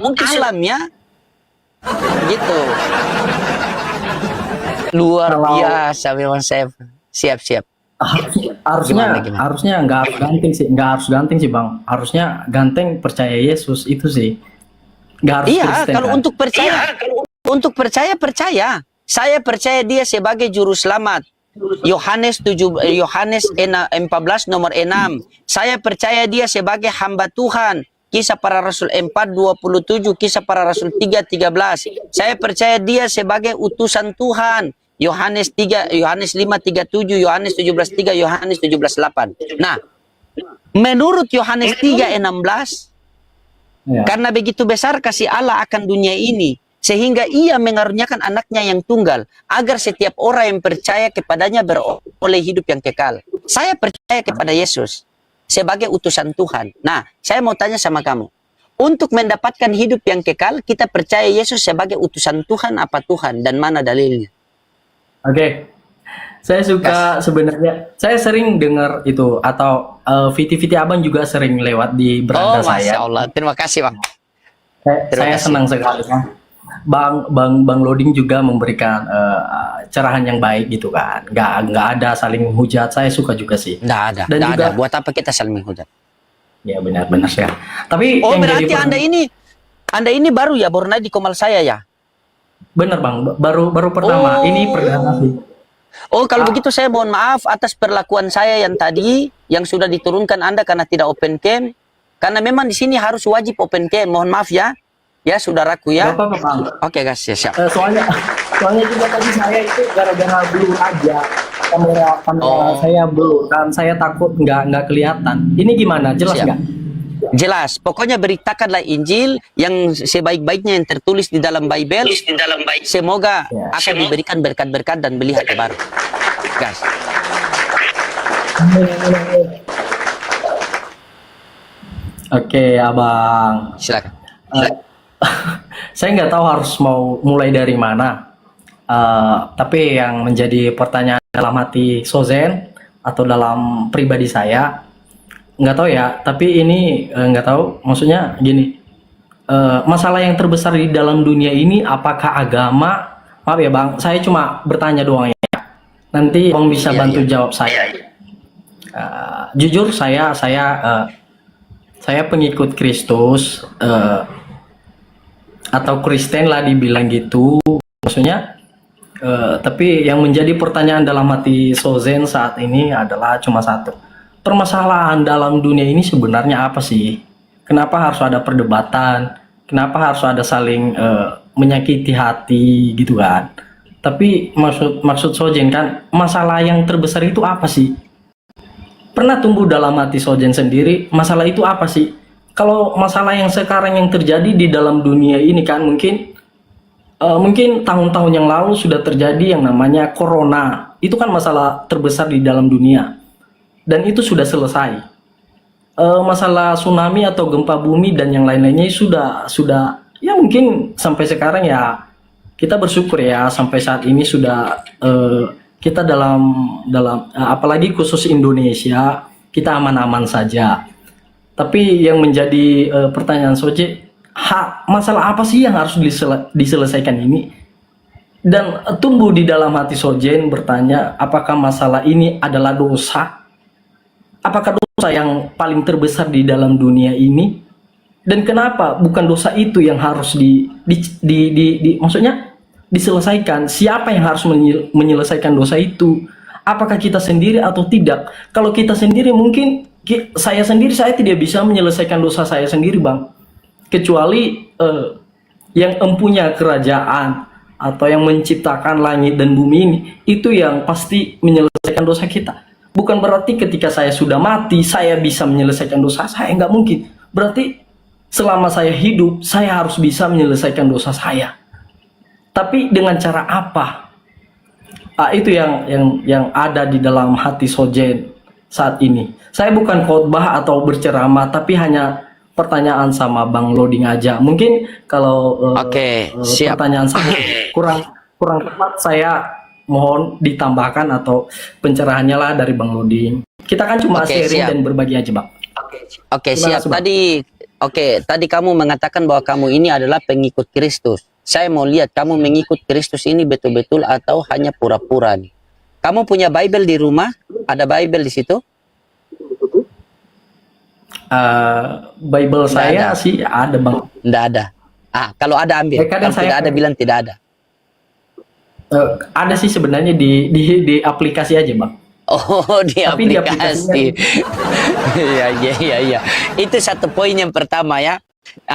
mungkin alamnya gitu. Luar biasa memang saya. Siap. Harusnya nggak harus ganteng sih bang. Harusnya ganteng percaya Yesus itu sih. Nggak harus Iya, Kristen, kalau kan? untuk percaya. Saya percaya dia sebagai juru selamat. Yohanes 14 nomor 6. Saya percaya dia sebagai hamba Tuhan. Kisah Para Rasul 4:27, Kisah Para Rasul 3:13. Saya percaya dia sebagai utusan Tuhan. Yohanes 5:37, Yohanes 17:3, Yohanes 17:8. Nah, menurut Yohanes 3:16, karena begitu besar kasih Allah akan dunia ini, sehingga ia mengaruniakan anaknya yang tunggal, agar setiap orang yang percaya kepadanya beroleh hidup yang kekal. Saya percaya kepada Yesus sebagai utusan Tuhan. Nah, saya mau tanya sama kamu. Untuk mendapatkan hidup yang kekal, kita percaya Yesus sebagai utusan Tuhan apa Tuhan? Dan mana dalilnya? Oke. Saya suka sebenarnya. Saya sering dengar itu, atau VT abang juga sering lewat di beranda saya. Masya Allah. Terima kasih, Bang. Saya senang sekali, Bang. Bang Loading juga memberikan cerahan yang baik gitu kan. Nggak ada saling menghujat. Saya suka juga sih. Nggak ada. Dan juga, ada. Buat apa kita saling menghujat? Ya benar ya. Tapi berarti Anda ini baru ya, baru naik di Komal saya ya? Benar bang, baru pertama. Ini perdana sih. Kalau begitu saya mohon maaf atas perlakuan saya yang tadi, yang sudah diturunkan Anda karena tidak open cam. Karena memang di sini harus wajib open cam. Mohon maaf ya. Ya, saudaraku ya. Gak apa-apa, Bang. Oke, guys, ya, siap. Soalnya juga tadi saya itu gara-gara blur aja. Kamera saya blur, dan saya takut nggak kelihatan. Ini gimana? Jelas nggak? Jelas. Pokoknya beritakanlah Injil yang sebaik-baiknya yang tertulis di dalam Bible. Semoga akan diberikan berkat-berkat dan beli hati baru. Guys. Oke, Abang. Silakan. Saya nggak tahu harus mau mulai dari mana. Tapi yang menjadi pertanyaan dalam hati Sozen atau dalam pribadi saya, nggak tahu ya. Tapi ini nggak tahu. Maksudnya gini, masalah yang terbesar di dalam dunia ini apakah agama? Maaf ya Bang, saya cuma bertanya doang ya. Nanti Bang bisa bantu jawab saya. Jujur saya pengikut Kristus. Atau Kristen lah dibilang gitu, maksudnya. Tapi yang menjadi pertanyaan dalam hati Sozen saat ini adalah cuma satu. Permasalahan dalam dunia ini sebenarnya apa sih? Kenapa harus ada perdebatan? Kenapa harus ada saling menyakiti hati gitu kan? Tapi maksud Sozen kan, masalah yang terbesar itu apa sih? Pernah tumbuh dalam hati Sozen sendiri, masalah itu apa sih? Kalau masalah yang sekarang yang terjadi di dalam dunia ini kan mungkin tahun-tahun yang lalu sudah terjadi yang namanya corona. Itu kan masalah terbesar di dalam dunia. Dan itu sudah selesai. Masalah tsunami atau gempa bumi dan yang lain-lainnya sudah ya mungkin sampai sekarang ya kita bersyukur ya sampai saat ini sudah kita dalam apalagi khusus Indonesia kita aman-aman saja. Tapi yang menjadi pertanyaan Soje, masalah apa sih yang harus diselesaikan ini? Dan tumbuh di dalam hati Sojen bertanya, apakah masalah ini adalah dosa? Apakah dosa yang paling terbesar di dalam dunia ini? Dan kenapa bukan dosa itu yang harus maksudnya diselesaikan? Siapa yang harus menyelesaikan dosa itu? Apakah kita sendiri atau tidak? Kalau kita sendiri mungkin saya tidak bisa menyelesaikan dosa saya sendiri Bang, kecuali yang empunya kerajaan atau yang menciptakan langit dan bumi ini, itu yang pasti menyelesaikan dosa kita. Bukan berarti ketika saya sudah mati saya bisa menyelesaikan dosa saya, nggak mungkin. Berarti selama saya hidup saya harus bisa menyelesaikan dosa saya, tapi dengan cara apa? Itu yang ada di dalam hati Sojen saat ini. Saya bukan khotbah atau berceramah, tapi hanya pertanyaan sama Bang Loading aja. Mungkin kalau pertanyaan saya kurang tepat, saya mohon ditambahkan atau pencerahannya lah dari Bang Loading. Kita kan cuma sharing dan berbagi aja Bang. Siap. Oke, tadi kamu mengatakan bahwa kamu ini adalah pengikut Kristus. Saya mau lihat kamu mengikut Kristus ini betul-betul atau hanya pura-pura nih. Kamu punya Bible di rumah? Ada Bible di situ? Bible saya ada. sih ada bang. Tidak ada. Kalau ada ambil. Kadang Kalau saya tidak ada bilang tidak ada. Ada sih sebenarnya di aplikasi aja bang. Oh, di Tapi di aplikasi. Iya. Itu satu poin yang pertama ya.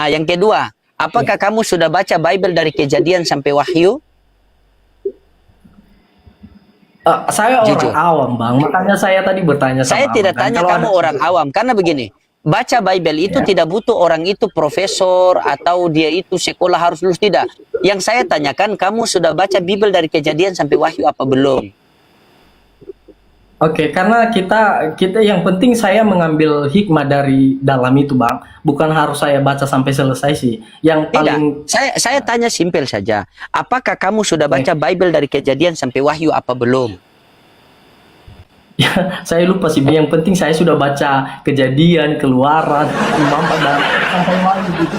Yang kedua, apakah kamu sudah baca Bible dari Kejadian sampai Wahyu? Saya Jujur. orang awam bang, makanya saya tadi bertanya sama Saya tidak abang, kan. tanya Kalau kamu ada- orang awam, karena begini, baca Bible itu Ya. tidak butuh orang itu profesor atau dia itu sekolah harus lulus, tidak. Yang saya tanyakan, kamu sudah baca Bible dari Kejadian sampai Wahyu apa belum? Oke, karena kita yang penting saya mengambil hikmah dari dalam itu bang, bukan harus saya baca sampai selesai sih. Yang Tidak, paling saya tanya simpel saja. Apakah kamu sudah baca Bible dari Kejadian sampai Wahyu apa belum? ya, saya lupa sih. Yang penting saya sudah baca Kejadian, Keluaran, Imam dan sampai Wahyu gitu.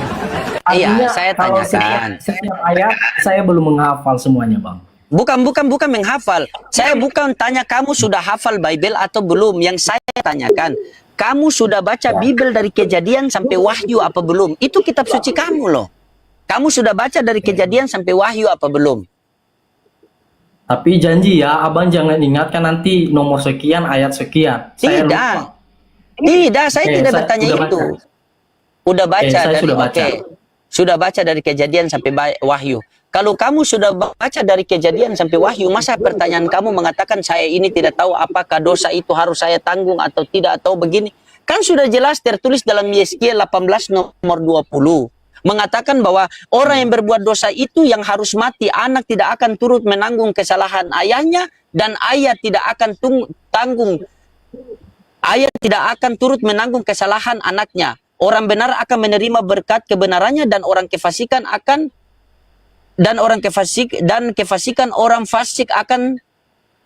Iya, saya kalau tanyakan. setiap ayat saya belum menghafal semuanya bang. Bukan menghafal. Saya bukan tanya kamu sudah hafal Bible atau belum. Yang saya tanyakan, kamu sudah baca Bible dari Kejadian sampai Wahyu apa belum? Itu kitab suci kamu loh. Kamu sudah baca dari Kejadian sampai Wahyu apa belum? Tapi janji ya, abang jangan ingatkan nanti nomor sekian, ayat sekian. Saya Tidak. lupa. Tidak, saya Oke, tidak saya bertanya sudah itu. baca. Udah baca Saya dari sudah baca. oke. Sudah baca dari Kejadian sampai Wahyu. Kalau kamu sudah baca dari Kejadian sampai Wahyu, masa pertanyaan kamu mengatakan saya ini tidak tahu apakah dosa itu harus saya tanggung atau tidak atau begini? Kan sudah jelas tertulis dalam Yeskiel 18 nomor 20. Mengatakan bahwa orang yang berbuat dosa itu yang harus mati. Anak tidak akan turut menanggung kesalahan ayahnya dan ayah tidak akan ayah tidak akan turut menanggung kesalahan anaknya. Orang benar akan menerima berkat kebenarannya dan orang kefasikan orang fasik akan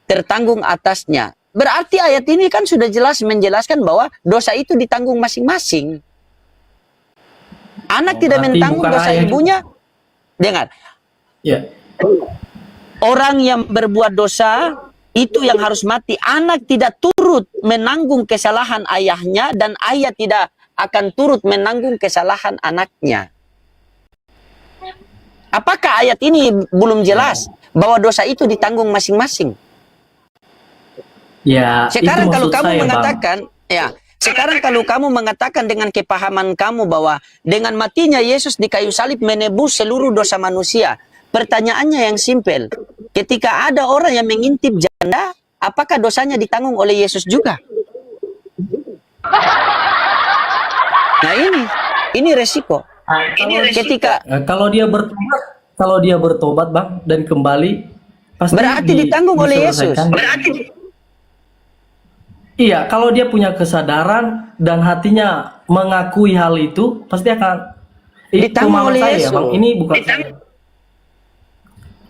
tertanggung atasnya. Berarti ayat ini kan sudah jelas menjelaskan bahwa dosa itu ditanggung masing-masing. Anak tidak Berarti mentanggung bukan dosa ayah ibunya. Dengar, Ya. orang yang berbuat dosa itu yang harus mati. Anak tidak turut menanggung kesalahan ayahnya dan ayah tidak akan turut menanggung kesalahan anaknya. Apakah ayat ini belum jelas bahwa dosa itu ditanggung masing-masing? Ya, Sekarang itu kalau maksud kamu saya, Bang. mengatakan, sekarang kalau kamu mengatakan dengan kepahaman kamu bahwa dengan matinya Yesus di kayu salib menebus seluruh dosa manusia. Pertanyaannya yang simpel, ketika ada orang yang mengintip janda, apakah dosanya ditanggung oleh Yesus juga? Nah ini resiko. Ketika Kalau dia bertobat bang dan kembali pasti berarti ditanggung oleh Yesus. diselesaikan. Iya, kalau dia punya kesadaran dan hatinya mengakui hal itu pasti akan itu Ditanggung pemahaman oleh saya ya Yesus. bang. Ini bukan saya.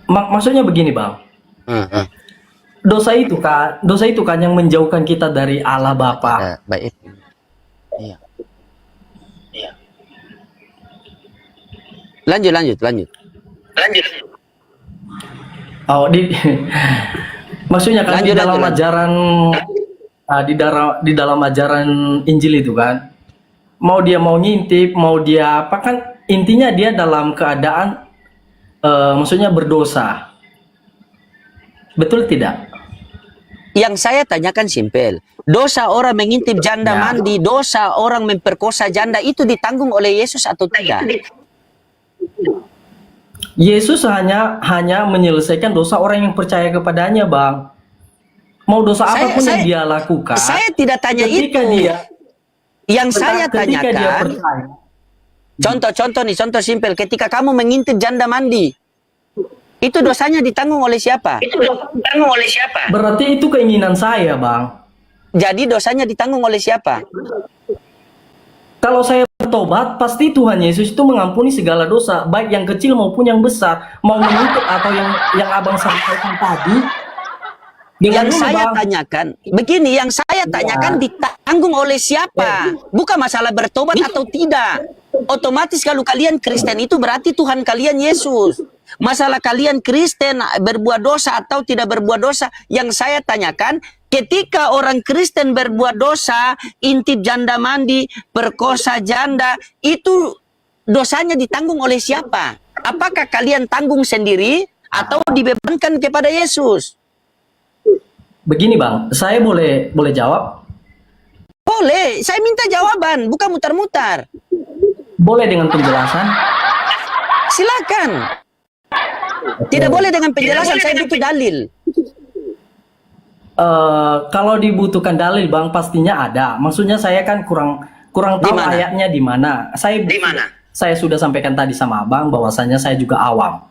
Maksudnya begini bang, dosa itu kan yang menjauhkan kita dari Allah Bapa. Baik. Iya. Lanjut. Oh, maksudnya kan Lanjut. di dalam ajaran Injil itu kan, mau dia mau ngintip, mau dia apa kan, intinya dia dalam keadaan maksudnya berdosa. Betul tidak? Yang saya tanyakan simpel. Dosa orang mengintip janda Ya. mandi, dosa orang memperkosa janda itu ditanggung oleh Yesus atau tidak? Yesus hanya menyelesaikan dosa orang yang percaya kepadanya, Bang. Mau dosa apapun yang dia lakukan. Saya tidak tanya ketika itu. dia Yang saya ketika dia tanyakan, percaya. contoh simpel. Ketika kamu mengintip janda mandi, itu dosanya ditanggung oleh siapa? Berarti itu keinginan saya, Bang. Jadi dosanya ditanggung oleh siapa? Kalau saya bertobat, pasti Tuhan Yesus itu mengampuni segala dosa, baik yang kecil maupun yang besar. Mau mengikut atau yang abang sampaikan tadi, Dengan Yang dulu, saya Bang. tanyakan, begini, yang saya tanyakan ditanggung oleh siapa? Bukan masalah bertobat atau tidak. Otomatis kalau kalian Kristen itu berarti Tuhan kalian Yesus. Masalah kalian Kristen berbuat dosa atau tidak berbuat dosa, yang saya tanyakan, ketika orang Kristen berbuat dosa, intip janda mandi, perkosa janda, itu dosanya ditanggung oleh siapa? Apakah kalian tanggung sendiri atau dibebankan kepada Yesus? Begini, Bang, saya boleh jawab? Boleh, saya minta jawaban, bukan mutar-mutar. Boleh dengan penjelasan? Silakan. Tidak boleh dengan penjelasan, saya butuh dalil. Kalau dibutuhkan dalil, Bang, pastinya ada. Maksudnya saya kan kurang Di tahu mana? ayatnya di mana. Di mana? Saya sudah sampaikan tadi sama Abang bahwasanya saya juga awam.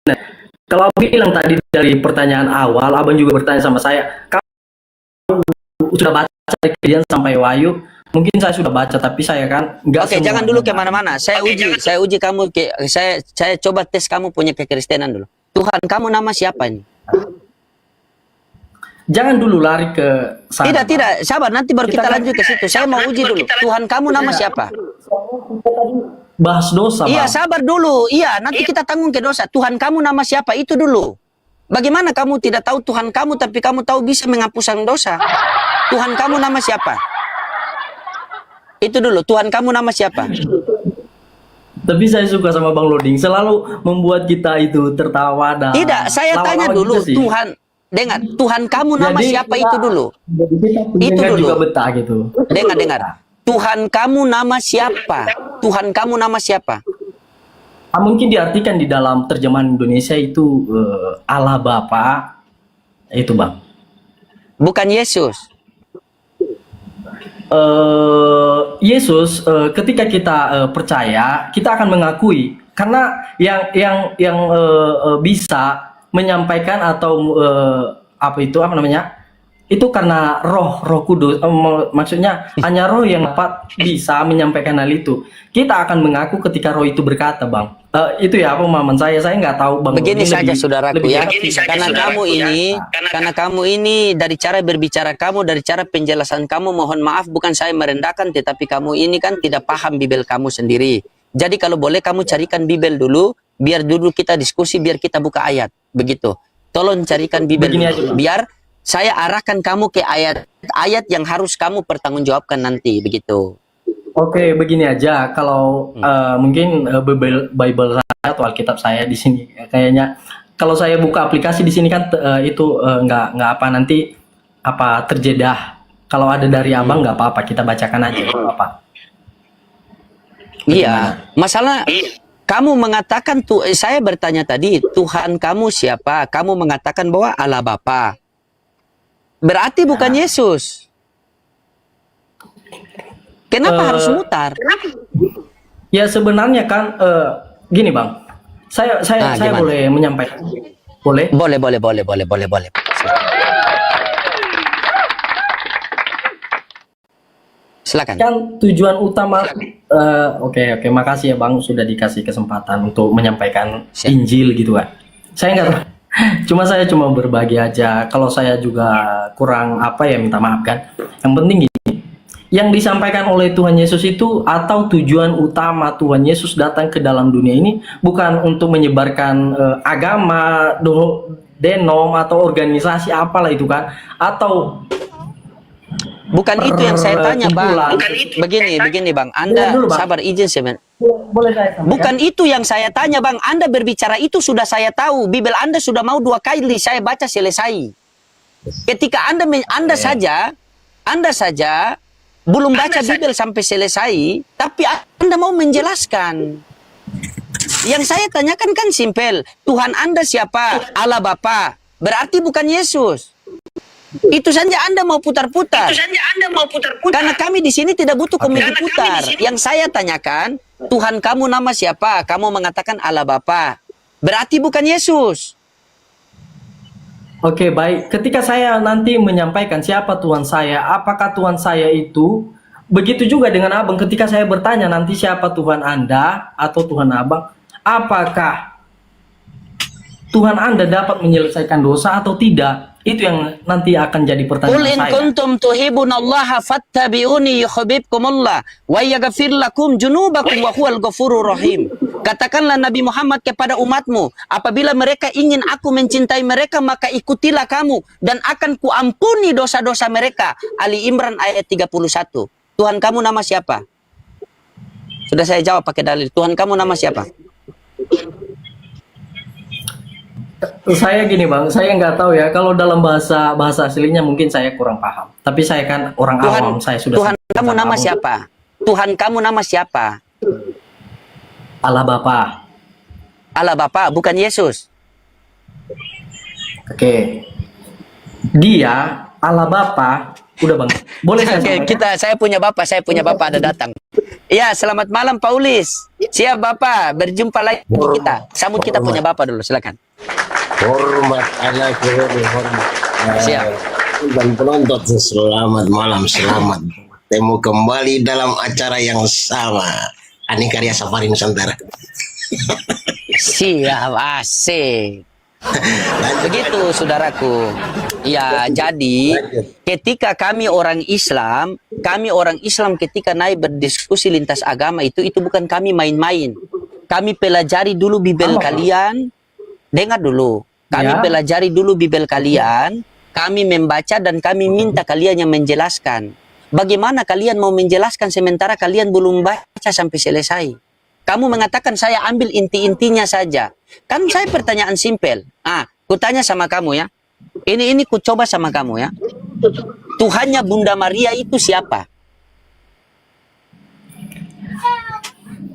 Nah, kalau Abang bilang tadi dari pertanyaan awal, Abang juga bertanya sama saya, kamu sudah baca dari Kejadian sampai Wahyu? Mungkin saya sudah baca, tapi saya kan nggak Oke, jangan dulu semuanya. kemana-mana. Saya uji kamu. Saya coba tes kamu punya kekristenan dulu. Tuhan kamu nama siapa ini? Jangan dulu lari ke sana. Tidak, Bang. tidak. Sabar, nanti baru kita lanjut ke situ. Saya mau uji dulu. Tuhan kamu nama siapa? Bahas dosa, Iya, Bang. sabar dulu. Iya, nanti kita tanggung ke dosa. Tuhan kamu nama siapa? Itu dulu. Bagaimana kamu tidak tahu Tuhan kamu, tapi kamu tahu bisa menghapuskan dosa? Tuhan kamu nama siapa? Itu dulu. Tuhan kamu nama siapa? Tapi saya suka sama Bang Loding, selalu membuat kita itu tertawa dan Tidak, saya tanya lawak-lawak dulu. gitu sih. Tuhan, dengar. Tuhan kamu nama Jadi siapa kita- itu dulu? Jadi kita Itu pendengar dulu. juga betah gitu. Dengar. Tuhan kamu nama siapa? Tuhan kamu nama siapa? Mungkin diartikan di dalam terjemahan Indonesia itu Allah Bapa, itu Bang. Bukan Yesus. Yesus ketika kita percaya, kita akan mengakui karena yang bisa menyampaikan atau apa namanya, itu karena Roh Kudus, maksudnya hanya Roh yang dapat bisa menyampaikan hal itu. Kita akan mengaku ketika Roh itu berkata, Bang. Itu ya pemahaman saya nggak tahu Bang. Begini Ini saja lebih- saudaraku lebih ya. enak. Karena kamu ini dari cara berbicara kamu, dari cara penjelasan kamu, mohon maaf bukan saya merendahkan, tetapi kamu ini kan tidak paham Bibel kamu sendiri. Jadi kalau boleh kamu carikan Bibel dulu, biar dulu kita diskusi, biar kita buka ayat. Begitu. Tolong carikan Bibel Begini dulu. aja, Bang. Biar saya arahkan kamu ke ayat yang harus kamu pertanggungjawabkan nanti. Begitu. Oke, begini aja. Kalau mungkin Bible saya atau Alkitab saya di sini kayaknya kalau saya buka aplikasi di sini kan itu nggak apa nanti apa terjedah. Kalau ada dari abang nggak apa-apa, kita bacakan aja. Nggak apa. Iya, masalah kamu mengatakan saya bertanya tadi, Tuhan kamu siapa? Kamu mengatakan bahwa Allah Bapa. Berarti bukan Yesus. Kenapa harus mutar? Ya sebenarnya kan gini bang, saya gimana? boleh menyampaikan, boleh? Boleh. Silakan. Kan tujuan utama, oke, makasih ya bang sudah dikasih kesempatan untuk menyampaikan Siap. Injil gitu kan. Saya nggak, saya cuma berbagi aja. Kalau saya juga kurang apa ya minta maaf kan. Yang penting gini, yang disampaikan oleh Tuhan Yesus itu atau tujuan utama Tuhan Yesus datang ke dalam dunia ini bukan untuk menyebarkan agama, denom atau organisasi apalah itu kan, atau Bukan itu yang saya tanya, Bang. Kumpulan. Begini, Bang. Anda Dengar dulu, Bang. sabar izin sebentar. Boleh saya sampaikan? Bukan itu yang saya tanya, Bang. Anda berbicara itu sudah saya tahu. Bibel Anda sudah mau 2 kali saya baca selesai. Ketika Anda saja belum baca Bibel sampai selesai, tapi Anda mau menjelaskan. Yang saya tanyakan kan simpel. Tuhan Anda siapa? Allah Bapa. Berarti bukan Yesus. Itu saja Anda mau putar-putar. Karena kami di sini tidak butuh komedi putar. Yang saya tanyakan, Tuhan kamu nama siapa? Kamu mengatakan Allah Bapa. Berarti bukan Yesus. Oke, baik. Ketika saya nanti menyampaikan siapa Tuhan saya, apakah Tuhan saya itu, begitu juga dengan abang ketika saya bertanya nanti siapa Tuhan Anda atau Tuhan abang, apakah Tuhan Anda dapat menyelesaikan dosa atau tidak? Itu yang nanti akan jadi Qul pertanyaan in saya. kuntum tuhibbunallaha fattabi'uni yuhibbukumullah wa yaghfir lakum junubakum wa huwal ghafurur rahim. Katakanlah Nabi Muhammad kepada umatmu, apabila mereka ingin aku mencintai mereka, maka ikutilah kamu dan akan kuampuni dosa-dosa mereka. Ali Imran ayat 31. Tuhan kamu nama siapa? Sudah saya jawab pakai dalil. Tuhan kamu nama siapa? Saya gini bang, saya nggak tahu ya kalau dalam bahasa aslinya mungkin saya kurang paham. Tapi saya kan orang awam, saya sudah. Tuhan kamu nama siapa? Tuhan kamu nama siapa? Allah Bapa. Allah Bapa, bukan Yesus. Oke. Dia Allah Bapa. Udah bang, boleh saya Oke, sampaikan? saya punya bapak ada datang. Ya, selamat malam Paulis. Siap Bapak, berjumpa lagi kita. Sambut kita punya bapak dulu, silakan. Hormat anak hormat. Siap. Dan penonton selamat malam, selamat bertemu kembali dalam acara yang sama. Ani Karya Safari Nusantara. Siap, asik. Begitu saudaraku. Ya, jadi ketika kami orang Islam ketika naik berdiskusi lintas agama itu bukan kami main-main. Kami pelajari dulu Bibel kalian. Dengar dulu. Kami Ya. pelajari dulu Bibel kalian. Kami membaca dan kami minta kalian yang menjelaskan. Bagaimana kalian mau menjelaskan sementara kalian belum baca sampai selesai? Kamu mengatakan saya ambil inti-intinya saja. Kan saya pertanyaan simpel. Kutanya sama kamu ya. Ini ku coba sama kamu ya. Tuhannya Bunda Maria itu siapa?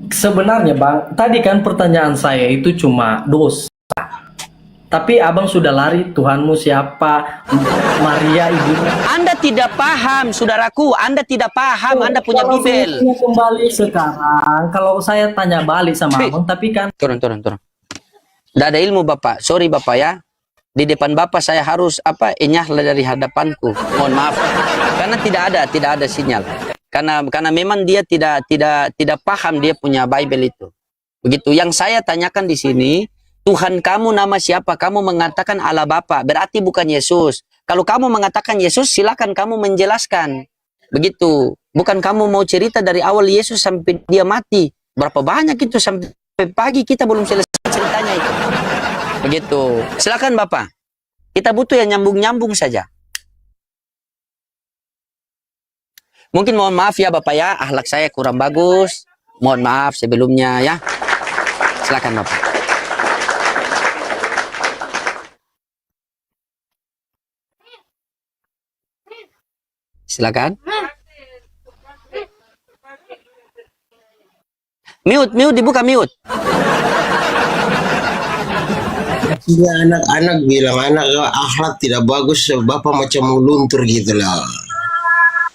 Sebenarnya bang, tadi kan pertanyaan saya itu cuma dosa. Tapi abang sudah lari, Tuhanmu siapa? Maria ibunya. Anda tidak paham, saudaraku. Anda tidak paham. Anda punya Kalau saya Bibel. tanya kembali sekarang, kalau saya tanya balik sama abang, tapi kan Turun. Tidak ada ilmu Bapak. Sorry Bapak ya. Di depan Bapak saya harus enyahlah dari hadapanku. Mohon maaf. Karena tidak ada sinyal. Karena memang dia tidak paham dia punya Bible itu. Begitu. Yang saya tanyakan di sini, Tuhan kamu nama siapa? Kamu mengatakan Allah Bapa, berarti bukan Yesus. Kalau kamu mengatakan Yesus, silakan kamu menjelaskan. Begitu. Bukan kamu mau cerita dari awal Yesus sampai dia mati. Berapa banyak itu sampai pagi kita belum selesai ceritanya itu. Begitu. Silakan Bapak. Kita butuh yang nyambung-nyambung saja. Mungkin mohon maaf ya Bapak ya, akhlak saya kurang bagus. Mohon maaf sebelumnya ya. Silakan Bapak. Silakan. Mute, dibuka mute. Iya, anak-anak bilang anak akhlak tidak bagus, bapak macam luntur gitu lah.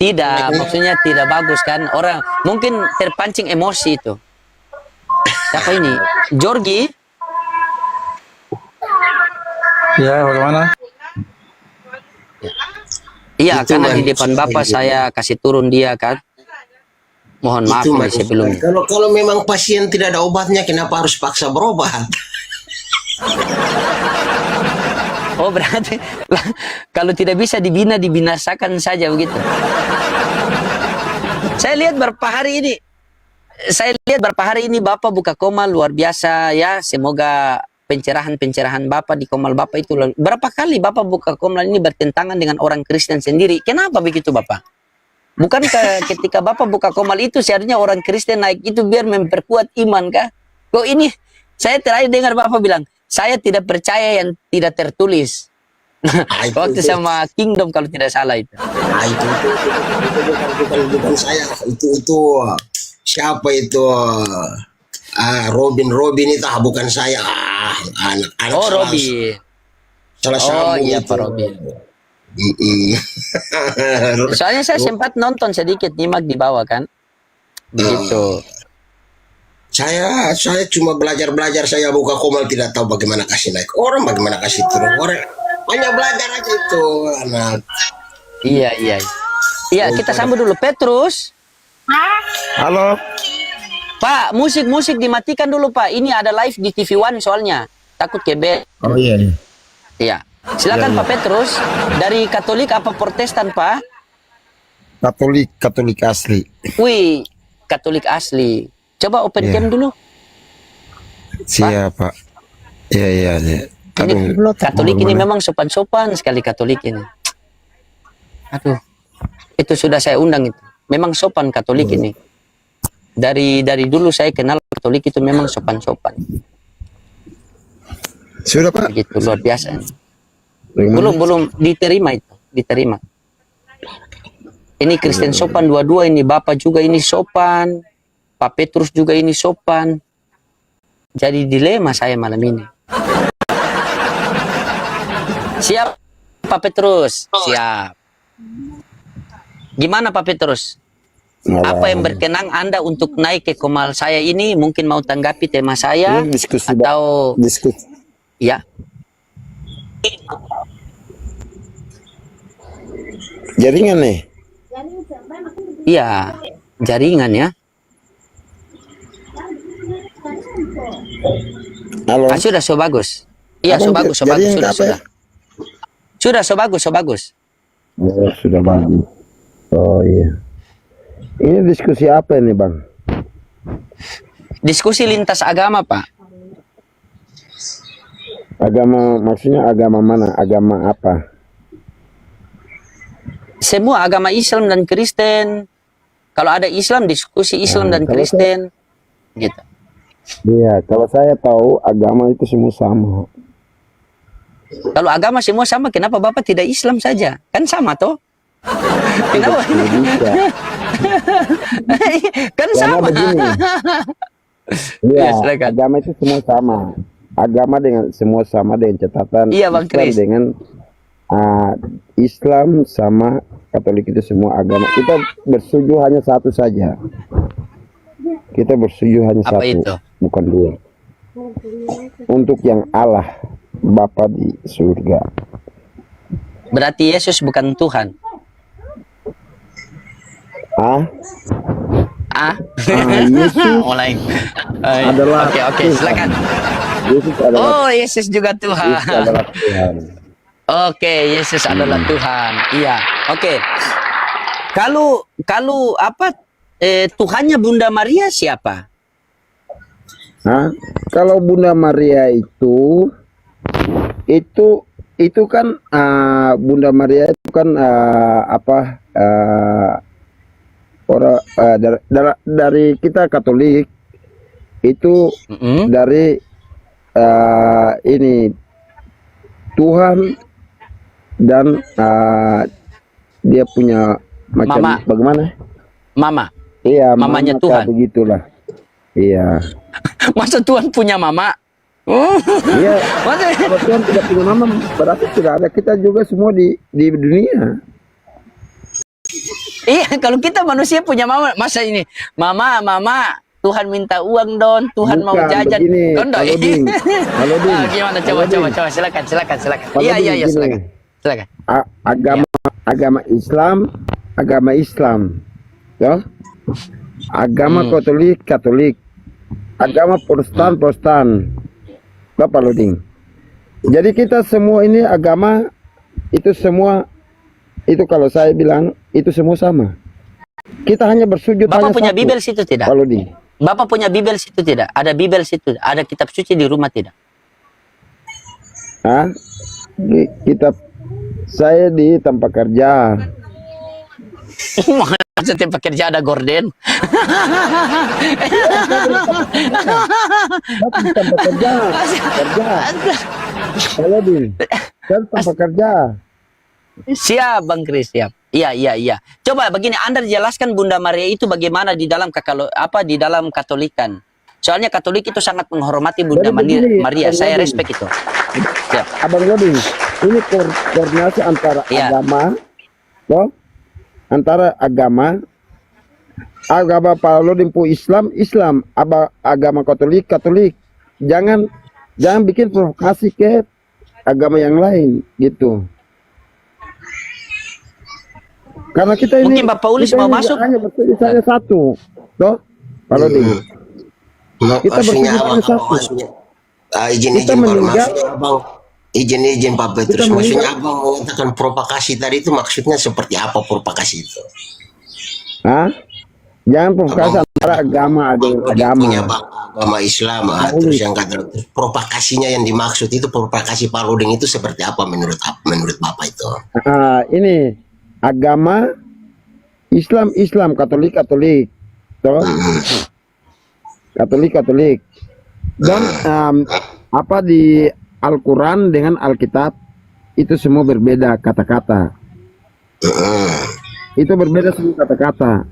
Tidak, maksudnya tidak bagus kan. Orang mungkin terpancing emosi itu. Siapa ini? Jorgi? Ya, bagaimana? Iya, Itu karena di manusia depan Bapak gitu. saya kasih turun dia kan. Mohon maaf Itu nih manusia. sebelumnya. Kalau memang pasien tidak ada obatnya, kenapa harus paksa berobat? Oh berarti kalau tidak bisa dibinasakan saja begitu. Saya lihat berapa hari ini Bapak buka Komal luar biasa ya. Semoga pencerahan Bapak di Komal Bapak itu berapa kali Bapak buka Komal ini bertentangan dengan orang Kristen sendiri. Kenapa begitu Bapak? Bukankah ketika Bapak buka Komal itu seharusnya orang Kristen naik itu biar memperkuat iman kah? Kok ini saya terakhir dengar Bapak bilang, saya tidak percaya yang tidak tertulis. Waktu sama Kingdom kalau tidak salah itu. Itu bukan saya. Itu siapa itu? Robin itu bukan saya. Anak Oh Robin. Salah Oh sambung iya itu. Pak Robin. Mm-mm. Soalnya saya sempat nonton sedikit nyimak di bawah kan. Begitu. Saya cuma belajar, saya buka Komal tidak tahu bagaimana kasih naik orang, bagaimana kasih turun orang. Hanya belajar aja itu anak. Iya. Iya, kita sambut dulu Petrus. Halo. Pak, musik dimatikan dulu Pak. Ini ada live di TV One soalnya. takut kebet. Oh iya. Iya. Silakan Pak Petrus, dari Katolik apa Protestan Pak? Katolik asli. Wih, Katolik asli. Coba open Iya. cam dulu. Siap, Pak. Iya. Ini Katolik ini memang sopan-sopan sekali Katolik ini. Aduh, itu sudah saya undang itu. Memang sopan Katolik ini. Dari dulu saya kenal Katolik itu memang sopan-sopan. Sudah, Pak. Begitu luar biasa. Bagaimana? Belum diterima itu, diterima. Ini Kristen sopan dua-dua ini, Bapak juga ini sopan, Pak Petrus juga ini sopan. Jadi dilema saya malam ini. Siap Pak Petrus? Siap. Gimana Pak Petrus? Apa yang berkenan Anda untuk naik ke Komal saya ini? Mungkin mau tanggapi tema saya Ini diskusi, atau diskusi. ya? Jaringan nih. Iya, jaringan ya. Halo. Ah, sudah so bagus. Iya, Abang so bagus, jaringan sudah, apa ya? sudah. Sudah, so bagus. Oh, sudah bagus. Oh iya. Ini diskusi apa ini, Bang? Diskusi lintas agama, Pak. Agama, maksudnya agama mana? Agama apa? Semua agama Islam dan Kristen. Kalau ada Islam, diskusi Islam dan kalau Kristen. Gitu. Iya, kalau saya tahu agama itu semua sama. Kalau agama semua sama, kenapa Bapak tidak Islam saja? Kan sama toh? Kenapa? Tidak bisa. Kan Karena sama. begini. Ya, Iya, silakan. agama itu semua sama. Agama dengan semua sama dengan catatan Iya, Bang Islam Kris. dengan Islam sama Katolik itu semua agama. Kita bersetuju hanya satu saja. Kita bersetuju hanya Apa satu, itu? bukan dua. Untuk yang Allah Bapa di surga. Berarti Yesus bukan Tuhan. Ah, Ah? Yesus Mulai. adalah Oke, Tuhan. silakan. Yesus adalah, Oh, Yesus juga Tuhan. Yesus adalah Tuhan. Oke, Yesus adalah Tuhan. Iya. Oke. Kalau apa Tuhannya Bunda Maria siapa? Nah, kalau Bunda Maria itu kan Bunda Maria itu kan orang dari kita Katolik itu Mm-mm. dari ini Tuhan dan dia punya macam Mama. bagaimana? Mama. Iya, Mamanya mama, Tuhan. begitulah. Iya. Masa Tuhan punya mama? Iya. Masa Kalau Tuhan tidak punya mama, berarti tidak ada kita juga semua di dunia. Iya, kalau kita manusia punya mama, masa ini mama Tuhan minta uang don, Tuhan mau Bukan, jajan. begini, Don, doi. Halo, Ding. Halo, Ding. Gimana Halo, Ding. coba silakan. Halo, Iya, Ding, gini. silakan. Agama Islam, ya. Agama Katolik, agama Protestan. Bapak Loding. Jadi kita semua ini agama itu semua itu kalau saya bilang itu semua sama. Kita hanya bersujud Bapak hanya punya satu. Bibel situ tidak? Pak Loding. Bapak punya Bibel situ tidak? Ada Bibel situ? Ada kitab suci di rumah tidak? Hah? Saya di tempat kerja. Masa tempat kerja ada gorden? Bapak di tempat kerja. Halo, Din. Saya di tempat kerja. Siap, Bang Kris, siap. Iya. Coba begini, Anda jelaskan Bunda Maria itu bagaimana di dalam di dalam Katolikan. Soalnya Katolik itu sangat menghormati Bunda Jadi begini, Maria. Abang Saya Loding. respect itu. Siap. Abang Loding, ini koordinasi antara Iya. agama, toh? Antara agama Pak Loding pu Islam, agama Katolik. Jangan bikin provokasi ke agama yang lain gitu. Karena kita ini Mungkin Pak Paulus kita mau ini masuk. hanya bersujud hanya satu, toh? Pak Loding. Kita Maksudnya bersujud apa? hanya satu. Maksudnya Kita Izin Pak, meninggal, maksudnya Abang izin Pak kita Petrus, meninggal. maksudnya Abang mengatakan provokasi tadi itu maksudnya seperti apa provokasi itu? Hah? Jangan provokasi Abang antara agama Bang dengan Rodi agama. punya agama Islam, terus Paulus. yang kata provokasinya yang dimaksud itu provokasi Pak Ruding itu seperti apa menurut Bapak itu? Ini agama Islam, Katolik, toh Katolik. Dan apa di Al-Quran dengan Alkitab itu semua berbeda kata-kata. Itu berbeda semua kata-kata.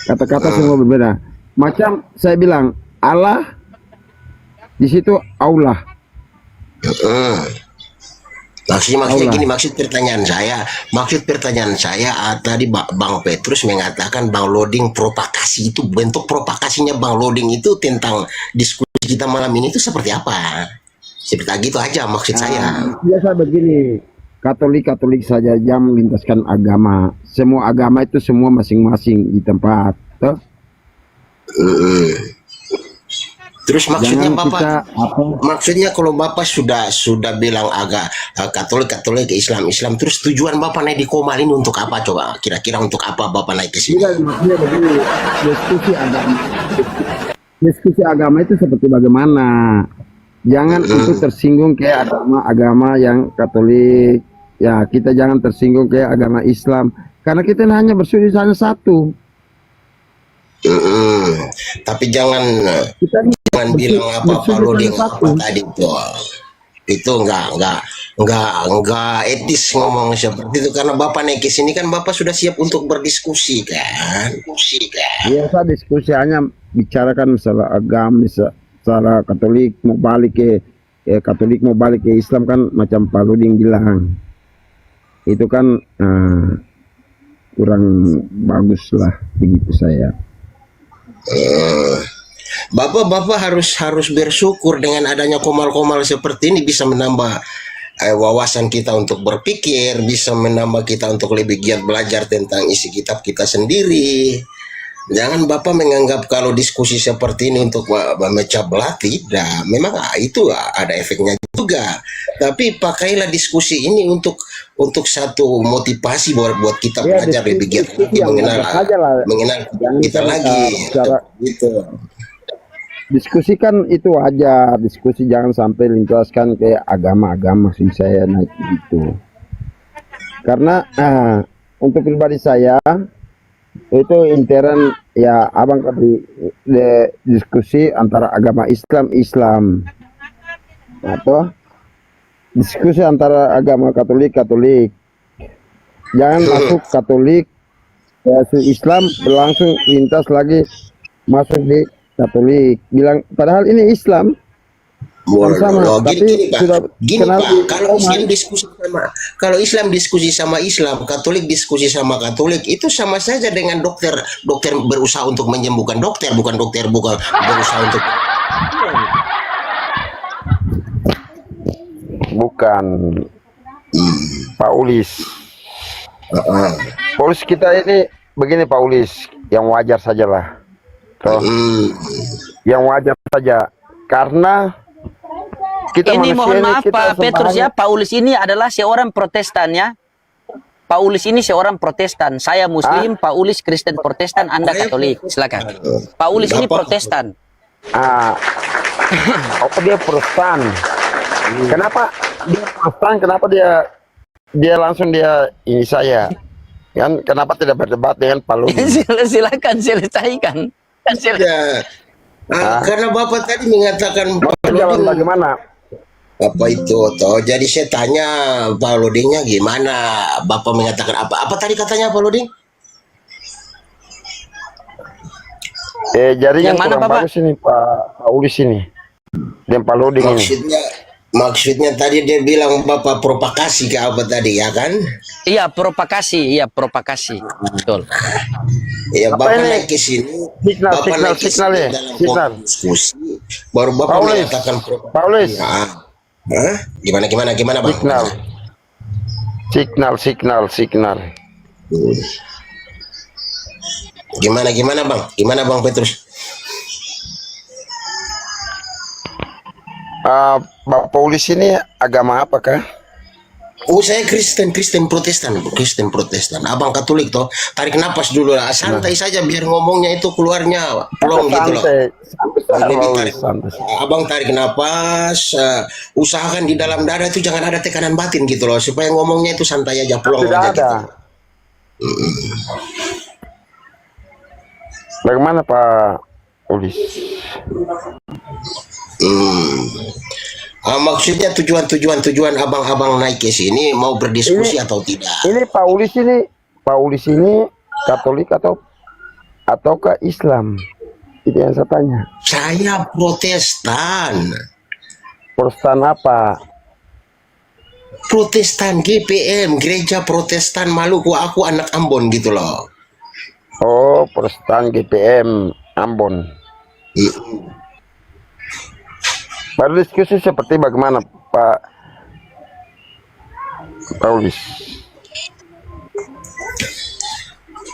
Kata-kata semua berbeda. Macam saya bilang Allah, di situ Allah. Maksudnya Allah. gini, maksud pertanyaan saya tadi Bang Petrus mengatakan Bang Loading provokasi itu, bentuk provokasinya Bang Loading itu tentang diskusi kita malam ini itu seperti apa? Seperti gitu aja maksud saya. Biasa begini, Katolik saja jangan melintaskan agama. Semua agama itu semua masing-masing di tempat. Toh? Terus maksudnya Jangan Bapak, kita maksudnya kalau Bapak sudah bilang agak Katolik Islam, terus tujuan Bapak naik di Komal ini untuk apa coba? Kira-kira untuk apa Bapak naik ke sini? tidak, maksudnya begini, diskusi agama itu seperti bagaimana? Jangan itu tersinggung kayak agama yang Katolik. Ya, kita jangan tersinggung kayak agama Islam. Karena kita hanya bersujud hanya satu. Tapi jangan Kita bilang apa Pak Loading apa tadi itu enggak etis ngomong seperti itu, karena Bapak naik ke sini kan Bapak sudah siap untuk berdiskusi kan? biasa diskusi hanya bicarakan masalah agama, masalah Katolik mau balik ke Islam kan macam Pak Luding bilang. Itu kan kurang bagus lah begitu saya. Bapak harus bersyukur dengan adanya komal-komal seperti ini, bisa menambah wawasan kita untuk berpikir, bisa menambah kita untuk lebih giat belajar tentang isi kitab kita sendiri. Jangan Bapak menganggap kalau diskusi seperti ini untuk memecah belah, tidak. Memang itu ada efeknya juga. Tapi pakailah diskusi ini untuk satu motivasi buat kita Ya, belajar lebih giat lagi, mengenal kita lagi. Gitu. Diskusi kan itu aja, diskusi jangan sampai lintaskan ke agama-agama sih saya naik gitu. Karena untuk pribadi saya itu intern ya abang diskusi antara agama Islam atau diskusi antara agama Katolik jangan masuk Katolik Islam berlangsung lintas lagi masuk di Katolik bilang padahal ini Islam sama tapi Pak. sudah Gini kenal Pak, kalau Islam diskusi sama Islam, Katolik diskusi sama Katolik, itu sama saja dengan dokter berusaha untuk menyembuhkan dokter, bukan berusaha untuk bukan Paulis. Paulis kita ini begini Paulis, yang wajar sajalah. Toh, yang wajar saja karena kita Ini mohon maaf Pak Petrus ya, sembahanya. Paulus ini adalah seorang Protestan ya. Paulus ini seorang Protestan. Saya Muslim, Paulus Kristen Protestan, Anda Katolik. Silakan. Paulus ini Protestan. Apa dia Protestan? Kenapa dia Protestan? Kenapa dia langsung ini saya? Kan kenapa tidak berdebat dengan Paulus? Silakan selesaikan. ya. Karena Bapak tadi mengatakan Jawab bagaimana? apa itu toh, jadi saya tanya Pak Loadingnya gimana, Bapak mengatakan apa tadi katanya Pak Loading? Jaringan Yang mana, kurang Bapak? bagus ini Pak Paulus ini dan Pak Loading ini. Maksudnya tadi dia bilang Bapak provokasi ke apa tadi ya kan? Iya, provokasi. Betul. Ya Apa Bapak ini? naik ke sini, Signal, Bapak naik ke signal sini ya? dalam Signal. diskusi, baru Bapak Paulus. mengatakan provokasi. Paulus. Hah? Gimana Bang? Signal. Gimana Bang? Gimana Bang Petrus? Bapak Ulis ini agama apakah? Oh, saya Kristen Protestan, bro. Kristen Protestan. Abang Katolik toh. Tarik napas dulu lah. Santai saja biar ngomongnya itu keluarnya plong gitu loh. Lebih tarik. Abang tarik napas, usahakan di dalam dada itu jangan ada tekanan batin gitu loh, supaya ngomongnya itu santai aja, plong Tidak aja ada. gitu. Bagaimana Pak Ulis? Maksudnya tujuan abang-abang naik ke sini mau berdiskusi atau tidak? Ini Pak Ulis ini Katolik atau ke Islam? Itu yang saya tanya. Saya Protestan. Protestan apa? Protestan GPM, Gereja Protestan Maluku. Aku anak Ambon gitu loh. Oh, Protestan GPM Ambon. Berdiskusi seperti bagaimana Pak Paulis?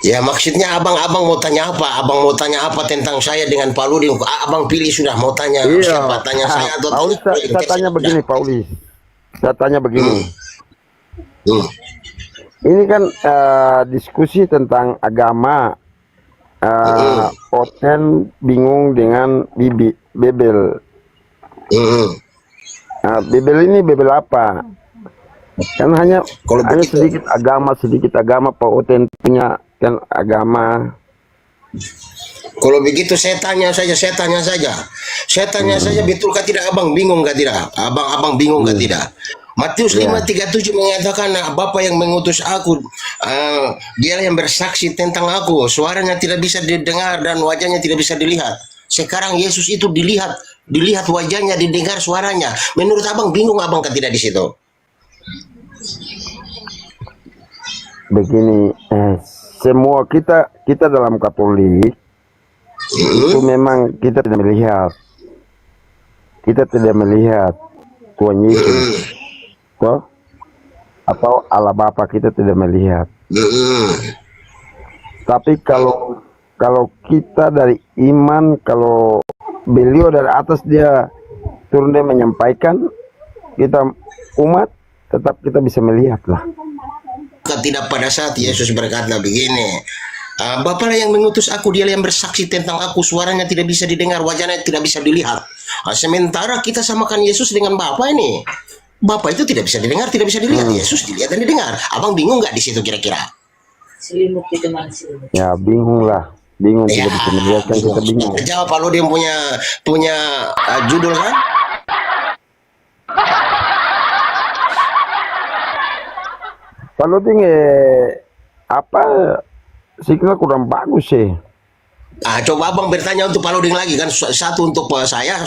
Ya maksudnya abang mau tanya apa? Abang mau tanya apa tentang saya dengan Pak Luding? Abang pilih sudah mau tanya siapa? Tanya saya atau Paulis? Saya tanya begini Paulis. Saya tanya begini. Ini kan diskusi tentang agama. Poten bingung dengan Bebel. Bebel ini Bebel apa? Kan hanya sedikit agama Pak Oten punya kan agama. Kalau begitu saya tanya saja. Saya tanya saja, betulkah tidak abang bingung kah tidak? Abang bingung kah tidak? Matius 5:37 mengatakan, Bapa yang mengutus aku, dialah yang bersaksi tentang aku. Suaranya tidak bisa didengar dan wajahnya tidak bisa dilihat. Sekarang Yesus itu dilihat wajahnya, didengar suaranya. Menurut abang bingung abang kah tidak di situ? Begini, semua kita dalam Katolik itu memang kita tidak melihat Tuhan Yesus, toh, atau Allah Bapa kita tidak melihat. Tapi kalau kita dari iman, kalau beliau dari atas dia turun dia menyampaikan, kita umat tetap kita bisa melihat lah. Tidak pada saat Yesus berkata begini, Bapa lah yang mengutus aku, dia yang bersaksi tentang aku, suaranya tidak bisa didengar, wajahnya tidak bisa dilihat. Sementara kita samakan Yesus dengan Bapa ini. Bapa itu tidak bisa didengar, tidak bisa dilihat. Yesus dilihat dan didengar. Abang bingung nggak di situ kira-kira? Ya bingung lah, tidak bisa melihat kan, kita bingung. Jawab kalau dia punya judul kan? Kalau apa signal kurang bagus sih. Coba abang bertanya untuk Pak Loding lagi kan, satu untuk saya,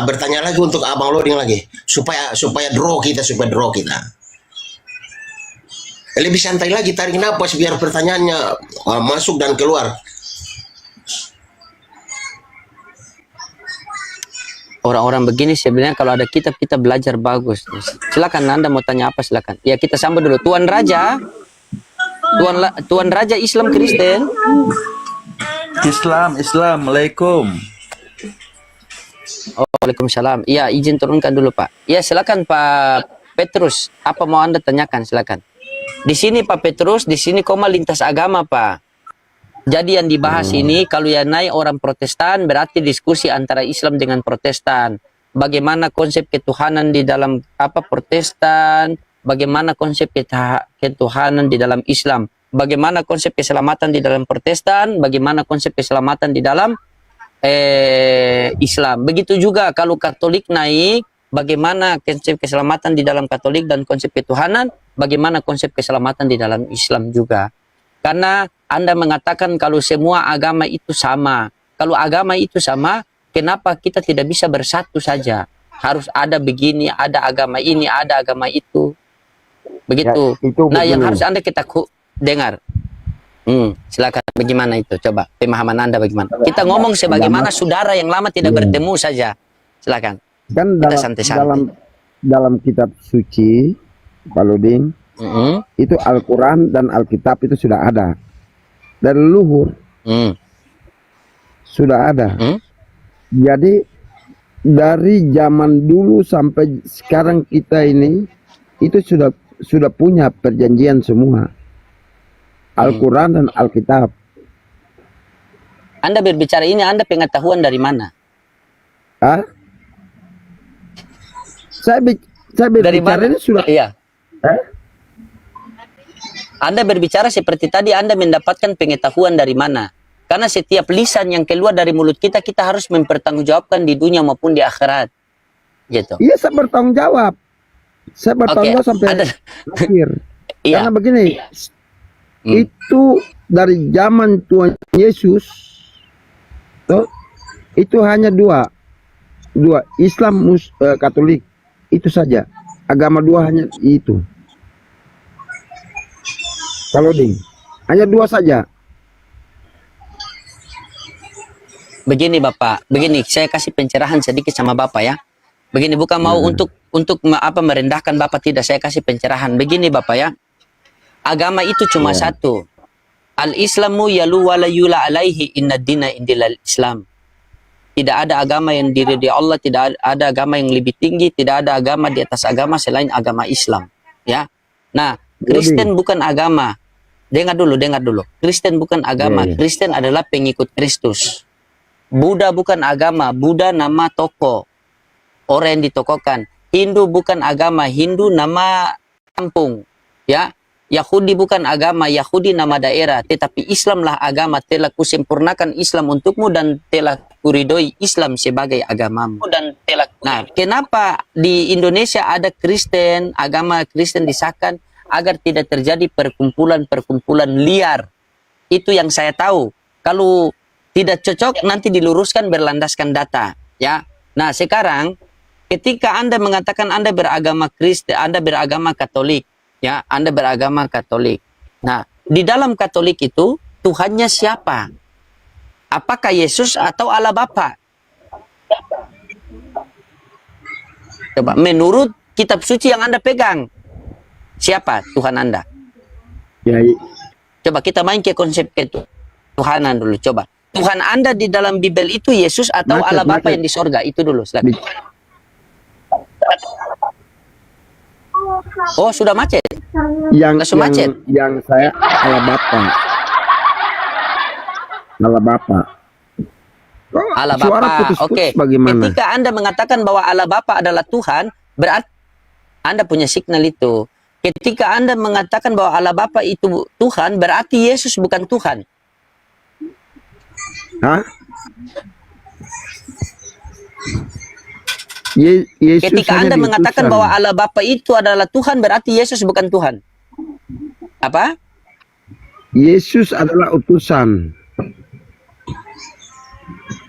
bertanya lagi untuk abang Loding lagi supaya draw kita. Lebih santai lagi, tarik napas biar pertanyaannya masuk dan keluar. Orang-orang begini sebenarnya kalau ada kitab kita belajar bagus. Silakan Anda mau tanya apa silakan. Ya kita sambut dulu Tuan Raja. Tuan Raja Islam Kristen. Assalamualaikum. Oh, waalaikumsalam. Iya, izin turunkan dulu Pak. Ya silakan Pak Petrus. Apa mau Anda tanyakan silakan. Di sini Pak Petrus, di sini koma lintas agama Pak. Jadi yang dibahas ini kalau yang naik orang Protestan berarti diskusi antara Islam dengan Protestan. Bagaimana konsep ketuhanan di dalam Protestan, bagaimana konsep ketuhanan di dalam Islam, bagaimana konsep keselamatan di dalam Protestan, bagaimana konsep keselamatan di dalam Islam. Begitu juga kalau Katolik naik, bagaimana konsep keselamatan di dalam Katolik dan konsep ketuhanan, bagaimana konsep keselamatan di dalam Islam juga. Karena Anda mengatakan kalau semua agama itu sama. Kalau agama itu sama, kenapa kita tidak bisa bersatu saja? Harus ada begini, ada agama ini, ada agama itu. Begitu. Ya, itu nah, yang harus Anda kita dengar. Silakan bagaimana itu? Coba pemahaman Anda bagaimana? Kita ngomong sebagaimana saudara yang lama tidak bertemu saja. Silakan. Kan dalam kitab suci, Pak Luding, itu Al-Quran dan Alkitab itu sudah ada dari leluhur, sudah ada. Jadi dari zaman dulu sampai sekarang kita ini itu sudah punya perjanjian semua. Al-Quran dan Alkitab. Anda berbicara ini, Anda pengetahuan dari mana? Ah? Saya Dari berbicara mana? ini sudah. Iya. Eh? Anda berbicara seperti tadi, Anda mendapatkan pengetahuan dari mana? Karena setiap lisan yang keluar dari mulut kita, kita harus mempertanggungjawabkan di dunia maupun di akhirat. Gitu. Iya, saya bertanggung jawab. Saya bertanggung jawab sampai akhir. Iya. Karena begini, itu dari zaman Tuhan Yesus, itu hanya dua Islam, Katolik, itu saja. Agama dua hanya itu. Kalau hanya dua saja. Begini Bapak, begini saya kasih pencerahan sedikit sama Bapak ya. Begini, bukan mau untuk merendahkan Bapak, tidak, saya kasih pencerahan. Begini Bapak ya. Agama itu cuma satu. Al-Islamu yalu wa la yula alaihi inna dina indilal Islam. Tidak ada agama yang diridhai Allah, tidak ada agama yang lebih tinggi, tidak ada agama di atas agama selain agama Islam, ya. Nah, Kristen bukan agama. Dengar dulu. Kristen bukan agama. Kristen adalah pengikut Kristus. Buddha bukan agama. Buddha nama toko. Orang yang ditokokan. Hindu bukan agama. Hindu nama kampung. Ya. Yahudi bukan agama. Yahudi nama daerah. Tetapi Islamlah agama. Telah kusempurnakan Islam untukmu dan telah kuridhoi Islam sebagai agamamu. Nah, kenapa di Indonesia ada Kristen, agama Kristen disahkan agar tidak terjadi perkumpulan-perkumpulan liar. Itu yang saya tahu. Kalau tidak cocok nanti diluruskan berlandaskan data, ya. Nah, sekarang ketika Anda mengatakan Anda beragama Kristen, Anda beragama Katolik, ya, Anda beragama Katolik. Nah, di dalam Katolik itu Tuhannya siapa? Apakah Yesus atau Allah Bapa? Coba, menurut kitab suci yang Anda pegang, siapa Tuhan Anda? Ya, Coba kita main ke konsep ketuhanan dulu, coba. Tuhan Anda di dalam Bible itu Yesus atau Allah Bapa yang di sorga? Itu dulu, silakan. Oh, sudah macet? Yang saya Allah Bapa. Allah Suara Bapa. putus-putus Oke. bagaimana? Ketika Anda mengatakan bahwa Allah Bapa adalah Tuhan, berarti Anda punya signal itu. Ketika Anda mengatakan bahwa Allah Bapa itu Tuhan, berarti Yesus bukan Tuhan. Hah? Yesus Ketika hanya Anda mengatakan diutusan. bahwa Allah Bapa itu adalah Tuhan, berarti Yesus bukan Tuhan. Apa? Yesus adalah utusan.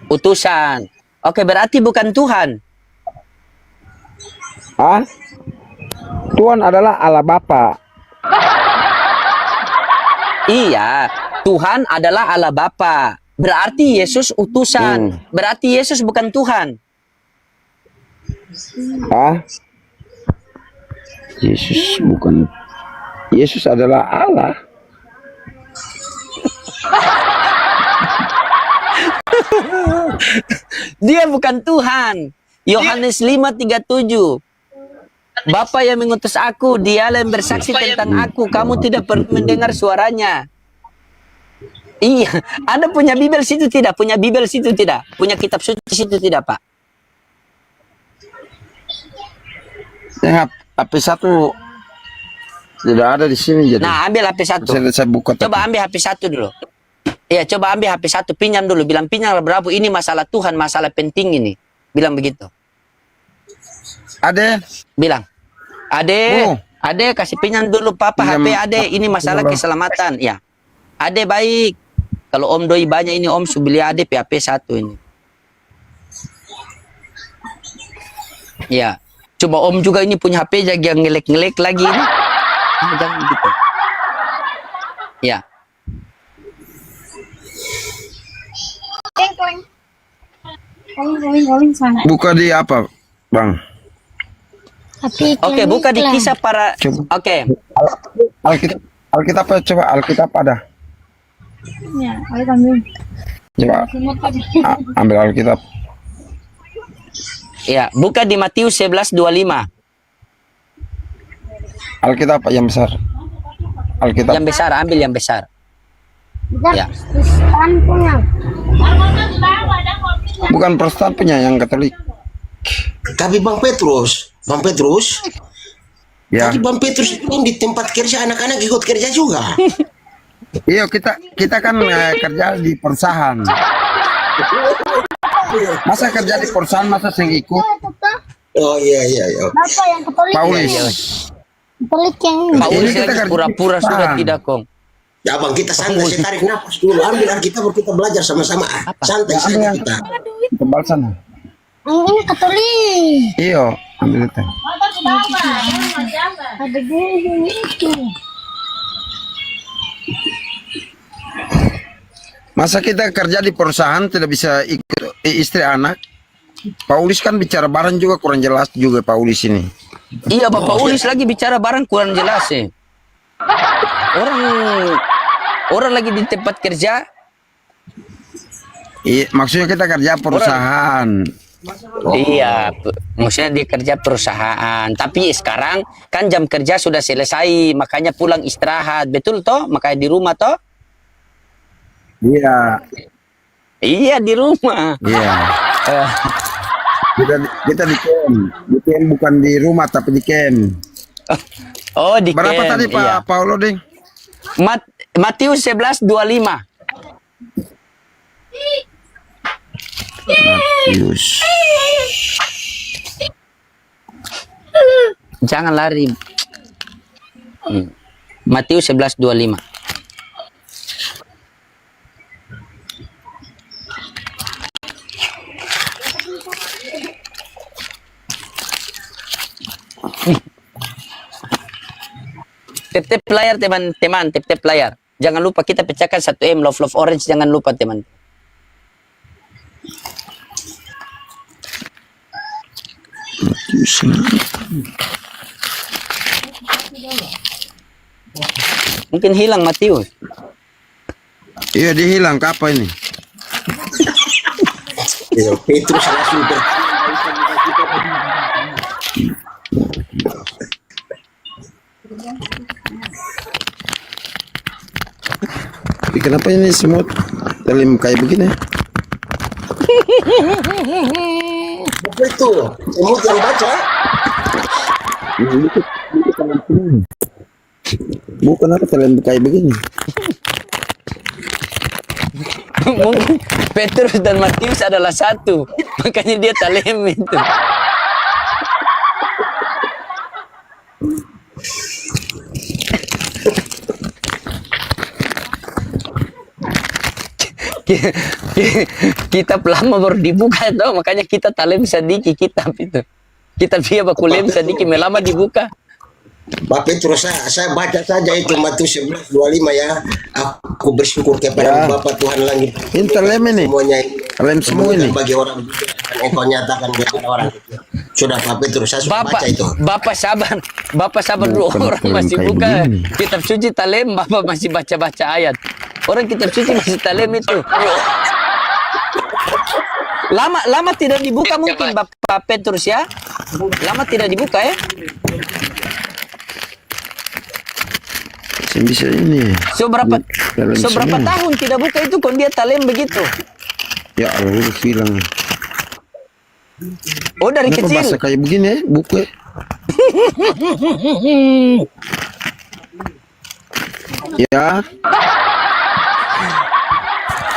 Utusan. Oke, berarti bukan Tuhan. Ah? Tuhan adalah Allah Bapa. Iya, Tuhan adalah Allah Bapa. Berarti Yesus utusan. Berarti Yesus bukan Tuhan. Ah? Yesus adalah Allah. Dia bukan Tuhan. Yohanes 5:37. Bapa yang mengutus aku, dialah yang bersaksi tentang aku. Kamu tidak perlu mendengar suaranya. Iya, Anda punya Bible situ tidak? Punya Bible situ tidak? Punya kitab suci situ tidak, Pak? Lihat, HP 1 tidak ada di sini jadi. Nah, ambil HP 1. Saya buka. Coba ambil HP 1 dulu. Iya, coba ambil HP 1, pinjam dulu. Bilang pinjam berapa? Ini masalah Tuhan, masalah penting ini. Bilang begitu. Ade. Bilang. Ade kasih pinjam dulu papa Pinjam HP Ade. Ini masalah dulu. keselamatan. Ya. Ade baik. Kalau Om doi banyak ini Om subili Ade HP 1 ini. Ya. Coba Om juga ini punya HP yang ngelek-ngelek lagi ini. Jangan gitu. Ya. Calling sana. Buka di apa, Bang? Oke, buka di kisah para. Coba. Oke. Alkitab coba Alkitab ada. Ya, ayo ambil. Coba ambil Alkitab. Ya, buka di Matius 11:25. Alkitab yang besar. Alkitab. Yang besar, ambil yang besar. Ya. Kristen punya. Bukan Protestan punya, yang Katolik. Tapi Bang Petrus, Ya. tadi Bang Petrus bilang di tempat kerja anak-anak ikut kerja juga. Iya, kita kan kerja di perusahaan. Masa kerja di perusahaan masa sing ikut Oh iya. Bapak yang Katolik. Paulis. Katolik yang Paulus Ini kita lagi kerja pura-pura di sudah depan. tidak, Kong. Ya Bang, kita santai, saya tarik nafas dulu. Ambil Alkitab baru kita belajar sama-sama. Santai Ya, saja ambil kita. Tebal sana. ini Katolik. Iyo, ambil itu. Ada gini itu. Masa kita kerja di perusahaan tidak bisa ikut istri anak? Paulus kan bicara bareng juga kurang jelas juga Paulus ini. Iya, Bapak Paulus lagi bicara barang kurang jelas sih. Orang lagi di tempat kerja. Iya, maksudnya kita kerja perusahaan. Iya, maksudnya dia kerja perusahaan. Tapi sekarang kan jam kerja sudah selesai, makanya pulang istirahat. Betul toh? Makanya di rumah toh? Iya, Iya, di rumah. iya. Eh, Kita di camp bukan di rumah tapi di camp. oh, di Berapa camp, tadi Pak iya. Paulo ding? Matius 11:25. Matius. Jangan lari. Matius 11:25. Tip-tip layar teman-teman, tip-tip layar. Jangan lupa kita pecahkan 1M love orange, jangan lupa teman. Mungkin hilang Matius. Iya, dia hilang ke apa ini? Ya, Petrus langsung Tapi kenapa ini semut telim kayak begini? Apa itu? Semut yang baca? Bukan apa telim kayak begini? Mungkin Petrus dan Matius adalah satu, makanya dia talem itu. Kitab lama baru dibuka tuh, makanya kita talem sedikit kitab itu. Kitab dia bakulem sedikit melama dibuka. Pak Petrus, saya baca saja itu Matius 11:25 ya. Aku bersyukur kepada Ya. Bapa Tuhan langit. Ini telem ini. Semuanya ini. Telem semua ini. Bagi orang bijak, engkau nyatakan kepada orang itu. Sudah Pak Petrus, saya sudah baca itu. Bapak sabar dulu, Bukan orang talem masih kayak buka begini. kitab suci talem, Bapak masih baca-baca ayat. Orang kitab suci masih talem itu. Lama tidak dibuka mungkin Bapak Petrus ya. Lama tidak dibuka ya. Bisa ini. Seberapa Talem semua. tahun tidak buka itu kon dia talem begitu. Ya Allah, udah hilang. Oh dari Kenapa kecil. bahasa kayak begini ya? Buku ya? Ya,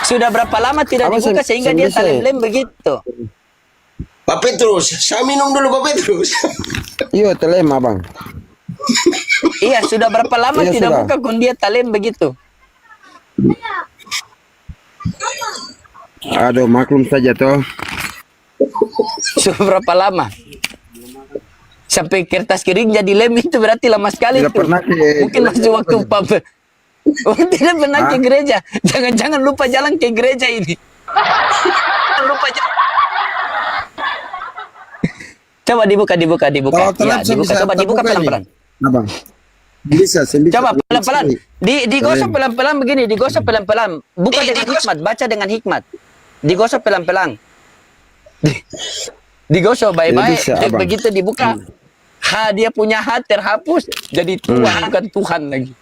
Sudah berapa lama tidak Apa, dibuka sehingga dia bisa ya? talem begitu. Pak Petrus, saya minum dulu Pak Petrus. iya telem abang. Iya, sudah berapa lama Iya, tidak sudah. buka kon dia talem begitu. Aduh, maklum saja toh. Sudah berapa lama? Sampai kertas kering jadi lem itu berarti lama sekali Tidak itu. pernah ke Mungkin masih waktu Papa. Oh, tidak pernah ke gereja. Jangan-jangan lupa jalan ke gereja ini. Lupa jalan. Coba dibuka. Kalau telem Ya, dibuka. Coba dibuka terbuka ini. pelan-pelan. Abang. Bisa, saya bisa. Coba pelan-pelan. Digosok Telem. pelan-pelan begini, digosok pelan-pelan. Buka dengan hikmat, baca dengan hikmat. Digosok pelan-pelan. Digosok baik-baik. bisa, Dan Abang. begitu dibuka, dia punya hati terhapus, jadi Tuhan bukan Tuhan lagi.